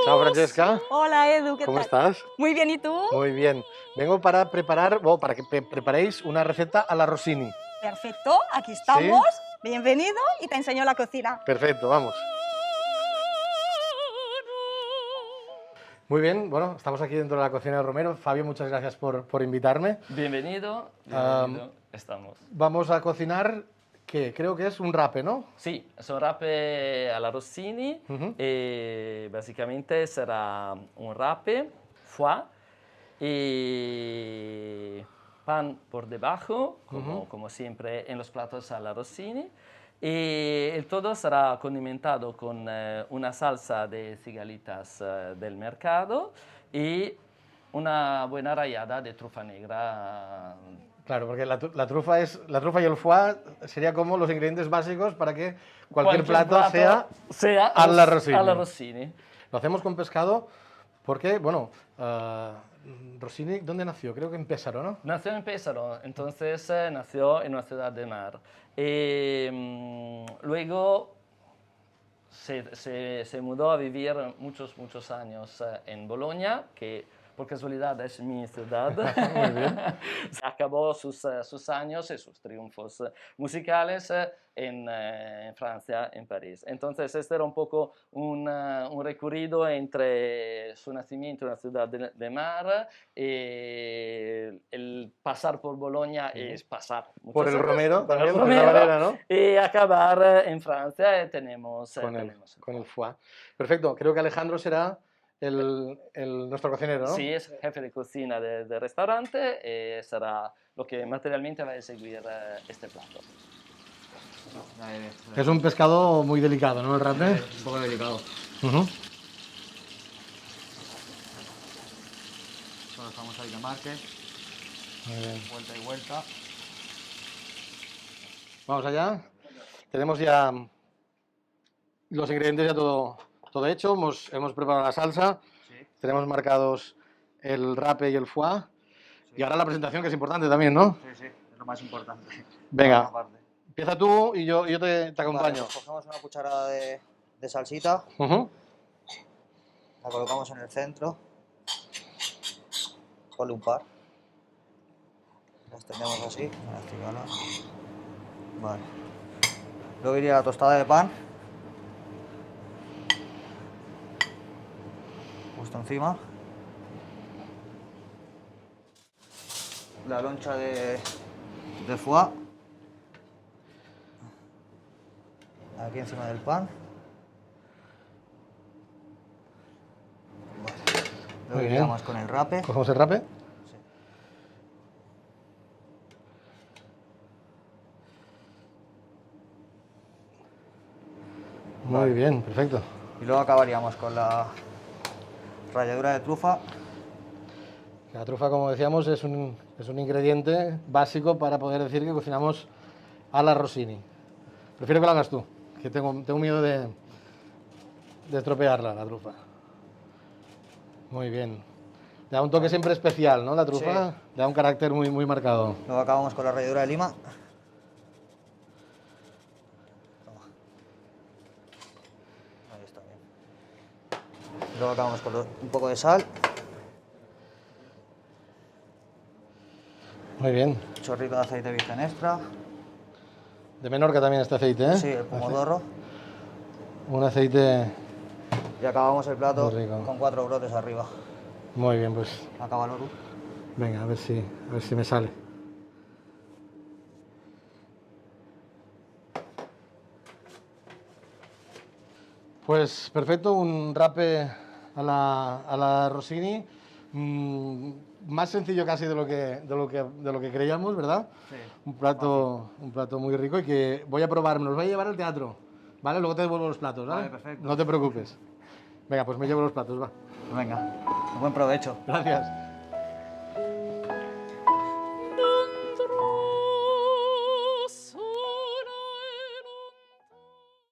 Chao, Francesca. Hola, Edu, ¿qué ¿Cómo tal? estás? Muy bien, ¿y tú? Muy bien. Vengo para preparar, bueno, para que preparéis una receta a la Rossini. Perfecto, aquí estamos. Bienvenido y te enseño la cocina. Perfecto, vamos. Muy bien, bueno, estamos aquí dentro de la cocina de Romero. Fabio, muchas gracias por invitarme. Bienvenido, estamos. Vamos a cocinar, ¿qué? Creo que es un rape, ¿no? Sí, es un rape a la Rossini. Básicamente será un rape, foie y pan por debajo, como siempre en los platos a la Rossini. Y el todo será condimentado con una salsa de cigalitas del mercado y una buena rallada de trufa negra. Claro, porque la trufa y el foie sería como los ingredientes básicos para que cualquier plato sea a la Rossini. A la Rossini. Lo hacemos con pescado porque, bueno, Rossini, ¿dónde nació? Creo que en Pesaro, ¿no? Nació en Pesaro, entonces nació en una ciudad de mar. Y luego se mudó a vivir muchos años en Bolonia, que por casualidad es mi ciudad. Muy bien. Acabó sus años y sus triunfos musicales en Francia, en París. Entonces este era un poco un recorrido entre su nacimiento en una ciudad de mar y el pasar por Bolonia y pasar Por el años Romero por el también, de Romero, esa manera, ¿no? y acabar en Francia y tenemos Con el foie. Perfecto, creo que Alejandro será nuestro cocinero, ¿no? Sí, es jefe de cocina de restaurante y será lo que materialmente va a seguir este plato. Es un pescado muy delicado, ¿no? El rape. Un poco delicado. Ujú. Solo dejamos ahí que marque. Muy bien. Vuelta y vuelta. Vamos allá. Tenemos ya los ingredientes ya todo hecho. Hemos preparado la salsa. Sí. Tenemos marcados el rape y el foie. Y ahora la presentación, que es importante también, ¿no? Sí, sí, es lo más importante. Venga, Aparte. empieza tú y yo te acompaño. Vale, pues cogemos una cucharada de salsita, Ujú. la colocamos en el centro. Ponle un par. La extendemos así. Activarla. Vale. Luego iría la tostada de pan. Justo encima. La loncha de foie. Aquí encima del pan. Vale. Luego Muy bien. iríamos con el rape. Cogemos el rape. Sí. Muy bien, perfecto. Y luego acabaríamos con la ralladura de trufa. La trufa, como decíamos, es un ingrediente básico para poder decir que cocinamos a la Rossini. Prefiero que lo hagas tú, que tengo miedo de estropearla, la trufa. Muy bien. Le da un toque siempre especial, ¿no? La trufa Sí. le da un carácter muy marcado. Luego acabamos con la ralladura de lima. Ahí está bien. Luego acabamos con un poco de sal, Muy bien. un chorrito de aceite virgen extra. De Menorca también este aceite, ¿eh? Sí, el pomodoro. Un aceite Y acabamos el plato Muy rico. con 4 brotes arriba. muy bien, pues. Acábalo tú. Venga, a ver si me sale. Pues perfecto, un rape a la Rossini. Más sencillo casi de lo que creíamos, ¿verdad? Sí. Un plato muy rico y que voy a probar. Me los voy a llevar al teatro, ¿vale? Luego te devuelvo los platos, ¿vale? Vale, perfecto. No te preocupes. Venga, pues me llevo los platos, va. Venga, buen provecho. Gracias.